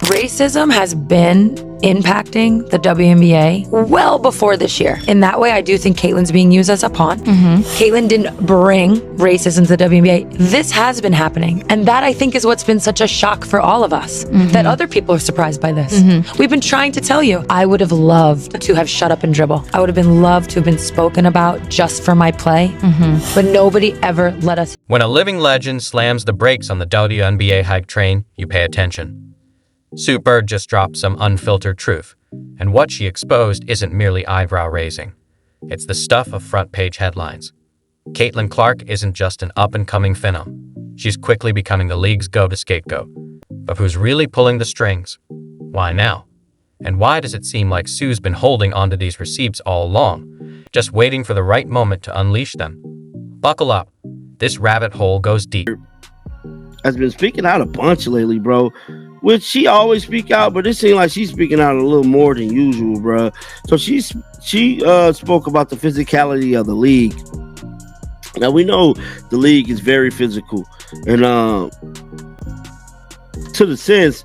Racism has been impacting the WNBA well before this year. In that way, I do think Caitlin's being used as a pawn. Caitlin didn't bring racism to the WNBA. This has been happening. And that, I think, is what's been such a shock for all of us, that other people are surprised by this. We've been trying to tell you. I would have loved to have shut up and dribble. I would have been loved to have been spoken about just for my play. But nobody ever let us. When a living legend slams the brakes on the WNBA hype train, you pay attention. Sue Bird just dropped some unfiltered truth, and what she exposed isn't merely eyebrow-raising. It's the stuff of front-page headlines. Caitlin Clark isn't just an up-and-coming phenom. She's quickly becoming the league's go-to scapegoat. But who's really pulling the strings? Why now? And why does it seem like Sue's been holding onto these receipts all along, just waiting for the right moment to unleash them? Buckle up. This rabbit hole goes deep. Has been speaking out a bunch lately, bro. Which she always speak out, but it seems like she's speaking out a little more than usual, bro. So she spoke about the physicality of the league. Now we know the league is very physical, and to the sense,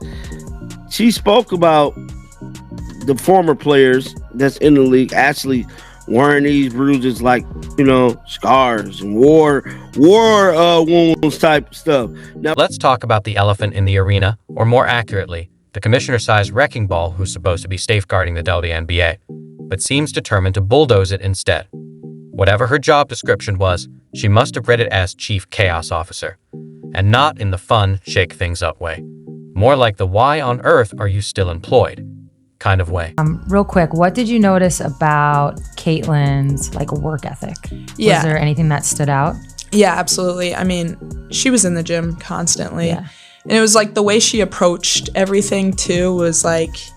she spoke about the former players that's in the league actually wearing these bruises like, scars and war wounds type stuff. Now, let's talk about the elephant in the arena, or more accurately, the commissioner-sized wrecking ball who's supposed to be safeguarding the WNBA, but seems determined to bulldoze it instead. Whatever her job description was, she must have read it as Chief Chaos Officer, and not in the fun, shake things up way. More like the why on earth are you still employed kind of way. Real quick, what did you notice about Caitlin's work ethic? Yeah. Was there anything that stood out? Yeah, absolutely. I mean, she was in the gym constantly. Yeah. And it was the way she approached everything too was it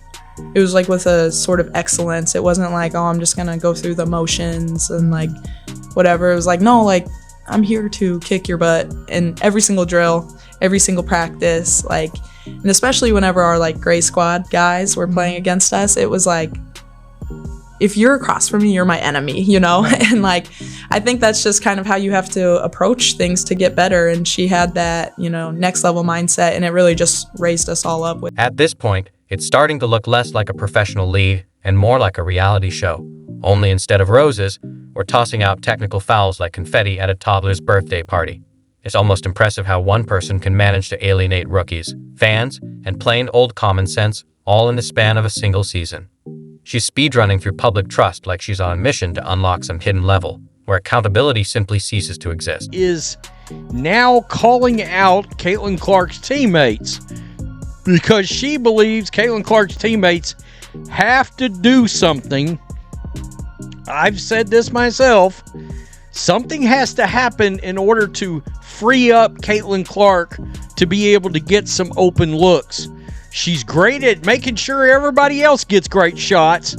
was with a sort of excellence. It wasn't I'm just going to go through the motions and whatever. It was no, I'm here to kick your butt in every single drill, every single practice, and especially whenever our gray squad guys were playing against us, it was if you're across from me, you're my enemy, and I think that's just kind of how you have to approach things to get better. And she had that, next level mindset, and it really just raised us all up. At this point, it's starting to look less like a professional league and more like a reality show. Only instead of roses, we're tossing out technical fouls like confetti at a toddler's birthday party. It's almost impressive how one person can manage to alienate rookies, fans, and plain old common sense all in the span of a single season. She's speedrunning through public trust like she's on a mission to unlock some hidden level, where accountability simply ceases to exist. Is now calling out Caitlin Clark's teammates because she believes Caitlin Clark's teammates have to do something. I've said this myself. Something has to happen in order to free up Caitlin Clark to be able to get some open looks. She's great at making sure everybody else gets great shots.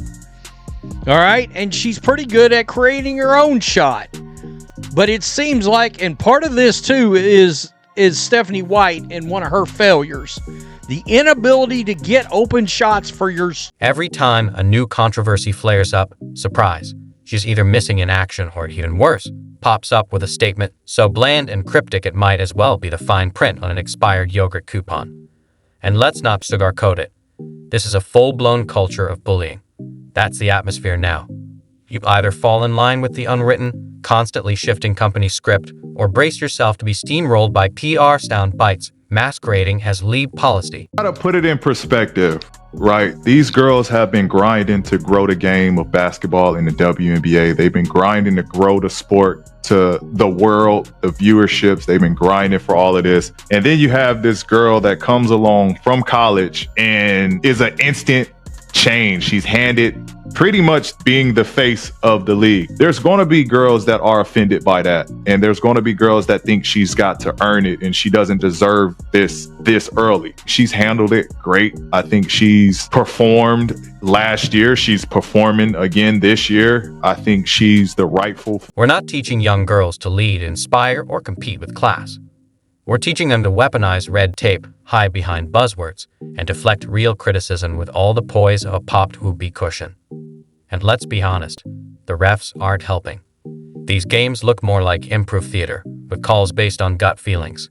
All right? And she's pretty good at creating her own shot. But it seems like, and part of this too is Stephanie White and one of her failures. The inability to get open shots for yours. Every time a new controversy flares up, surprise, she's either missing in action or, even worse, pops up with a statement so bland and cryptic it might as well be the fine print on an expired yogurt coupon. And let's not sugarcoat it. This is a full-blown culture of bullying. That's the atmosphere now. You either fall in line with the unwritten, constantly shifting company script, or brace yourself to be steamrolled by PR sound bites masquerading as league policy. How to put it in perspective, right? These girls have been grinding to grow the game of basketball in the WNBA. They've been grinding to grow the sport to the world, the viewerships. They've been grinding for all of this. And then you have this girl that comes along from college and is an instant change. She's handed pretty much being the face of the league. There's going to be girls that are offended by that. And there's going to be girls that think she's got to earn it and she doesn't deserve this early. She's handled it great. I think she's performed last year. She's performing again this year. I think she's the rightful. We're not teaching young girls to lead, inspire, or compete with class. We're teaching them to weaponize red tape, hide behind buzzwords, and deflect real criticism with all the poise of a popped whoopee cushion. And let's be honest, the refs aren't helping. These games look more like improv theater, with calls based on gut feelings.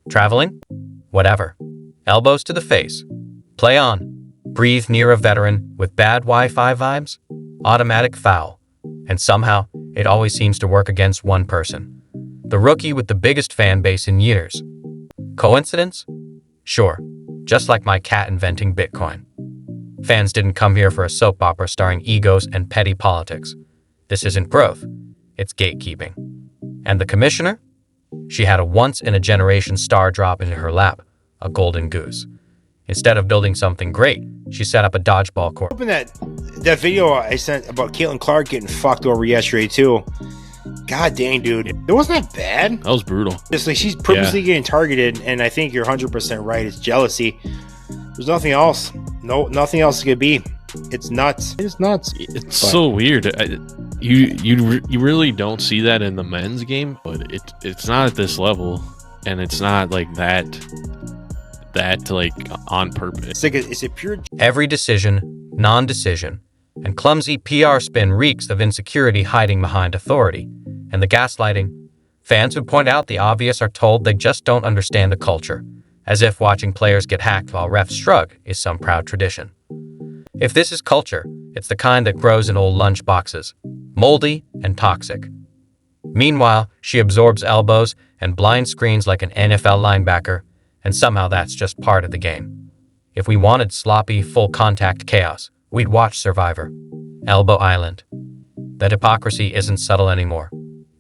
Traveling? Whatever. Elbows to the face. Play on. Breathe near a veteran with bad Wi-Fi vibes? Automatic foul. And somehow, it always seems to work against one person. The rookie with the biggest fan base in years. Coincidence? Sure. Just like my cat inventing Bitcoin. Fans didn't come here for a soap opera starring egos and petty politics. This isn't growth. It's gatekeeping. And the commissioner? She had a once-in-a-generation star drop into her lap, a golden goose. Instead of building something great, she set up a dodgeball court. Hoping that video I sent about Caitlin Clark getting fucked over yesterday too. God dang, dude. It wasn't that bad. That was brutal. It's like she's purposely getting targeted, and I think you're 100% right. It's jealousy. There's nothing else. No, nothing else it could be. It's nuts. It's nuts. It's so weird. You really don't see that in the men's game, but it's not at this level, and it's not like that like on purpose. It's a pure. Every decision, non-decision, and clumsy PR spin reeks of insecurity hiding behind authority, and the gaslighting. Fans who point out the obvious are told they just don't understand the culture, as if watching players get hacked while refs shrug is some proud tradition. If this is culture, it's the kind that grows in old lunch boxes, moldy and toxic. Meanwhile, she absorbs elbows and blind screens like an NFL linebacker, and somehow that's just part of the game. If we wanted sloppy, full-contact chaos, we'd watch Survivor. Elbow Island. That hypocrisy isn't subtle anymore.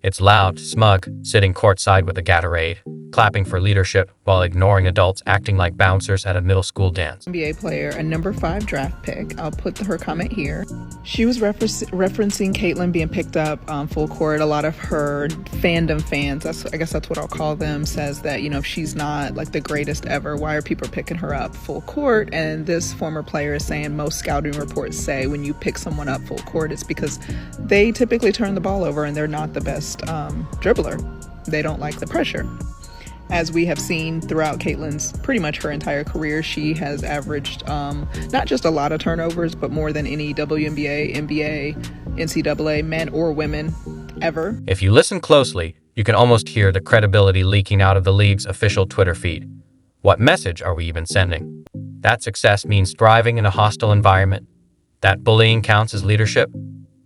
It's loud, smug, sitting courtside with a Gatorade, clapping for leadership while ignoring adults acting like bouncers at a middle school dance. NBA player, a number 5 draft pick. I'll put her comment here. She was referencing Caitlin being picked up full court. A lot of her fandom fans, I guess that's what I'll call them, says that, you know, if she's not like the greatest ever, why are people picking her up full court? And this former player is saying most scouting reports say when you pick someone up full court, it's because they typically turn the ball over and they're not the best dribbler. They don't like the pressure. As we have seen throughout Caitlin's pretty much her entire career, she has averaged not just a lot of turnovers, but more than any WNBA, NBA, NCAA, men or women ever. If you listen closely, you can almost hear the credibility leaking out of the league's official Twitter feed. What message are we even sending? That success means thriving in a hostile environment? That bullying counts as leadership?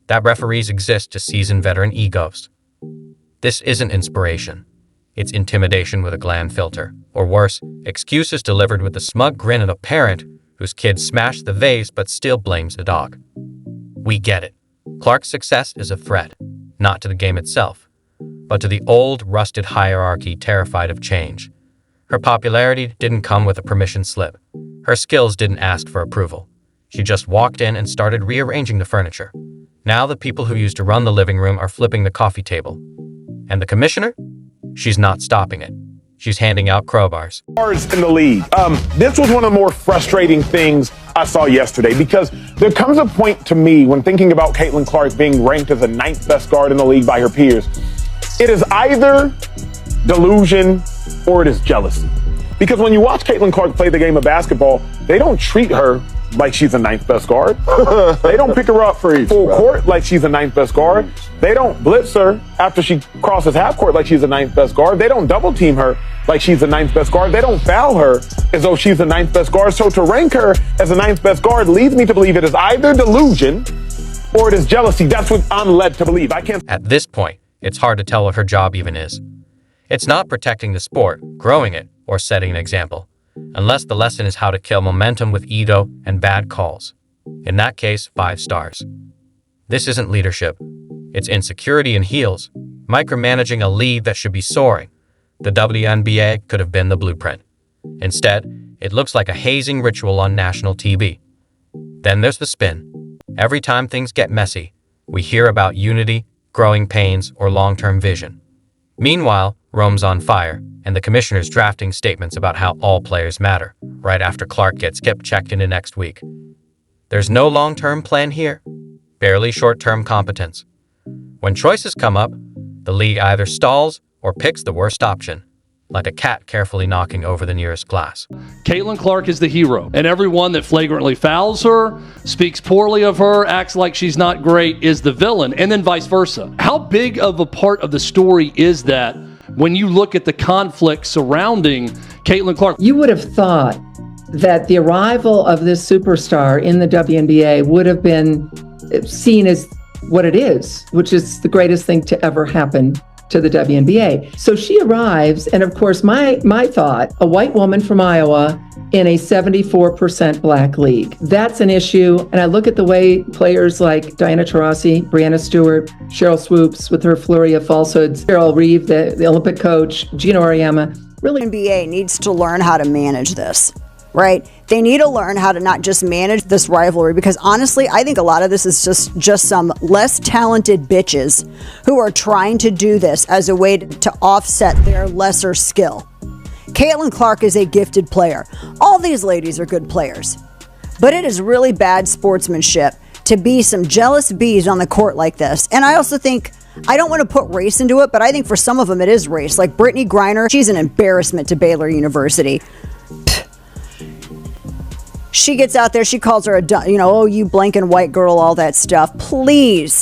That referees exist to season veteran egos? This isn't inspiration. It's intimidation with a gland filter. Or worse, excuses delivered with the smug grin of a parent whose kid smashed the vase but still blames the dog. We get it. Clark's success is a threat, not to the game itself, but to the old, rusted hierarchy terrified of change. Her popularity didn't come with a permission slip. Her skills didn't ask for approval. She just walked in and started rearranging the furniture. Now the people who used to run the living room are flipping the coffee table. And the commissioner? She's not stopping it. She's handing out crowbars. In the league. This was one of the more frustrating things I saw yesterday because there comes a point to me when thinking about Caitlin Clark being ranked as the 9th best guard in the league by her peers. It is either delusion or it is jealousy. Because when you watch Caitlin Clark play the game of basketball, they don't treat her like she's the 9th best guard. They don't pick her up full court like she's the 9th best guard. They don't blitz her after she crosses half court like she's the 9th best guard. They don't double team her like she's the 9th best guard. They don't foul her as though she's the 9th best guard. So to rank her as the 9th best guard leads me to believe it is either delusion or it is jealousy. That's what I'm led to believe. I can't. At this point, it's hard to tell what her job even is. It's not protecting the sport, growing it, or setting an example. Unless the lesson is how to kill momentum with ego and bad calls. In that case, 5 stars. This isn't leadership. It's insecurity in heels, micromanaging a league that should be soaring. The WNBA could have been the blueprint. Instead, it looks like a hazing ritual on national TV. Then there's the spin. Every time things get messy, we hear about unity, growing pains, or long-term vision. Meanwhile, Rome's on fire, and the commissioner's drafting statements about how all players matter, right after Clark gets checked into next week. There's no long-term plan here, barely short-term competence. When choices come up, the league either stalls or picks the worst option, like a cat carefully knocking over the nearest glass. Caitlin Clark is the hero, and everyone that flagrantly fouls her, speaks poorly of her, acts like she's not great is the villain, and then vice versa. How big of a part of the story is that when you look at the conflict surrounding Caitlin Clark? You would have thought that the arrival of this superstar in the WNBA would have been seen as what it is, which is the greatest thing to ever happen to the WNBA. So she arrives, and of course, my thought, a white woman from Iowa in a 74% black league. That's an issue. And I look at the way players like Diana Taurasi, Brianna Stewart, Cheryl Swoops with her flurry of falsehoods, Cheryl Reeve, the Olympic coach, Gina Auriemma, really. NBA needs to learn how to manage this, right? They need to learn how to not just manage this rivalry, because honestly, I think a lot of this is just some less talented bitches who are trying to do this as a way to offset their lesser skill. Caitlin Clark is a gifted player. All these ladies are good players. But it is really bad sportsmanship to be some jealous bees on the court like this. And I also think, I don't want to put race into it, but I think for some of them it is race. Like Brittany Griner, she's an embarrassment to Baylor University. She gets out there, she calls her oh, you blank and white girl, all that stuff. Please.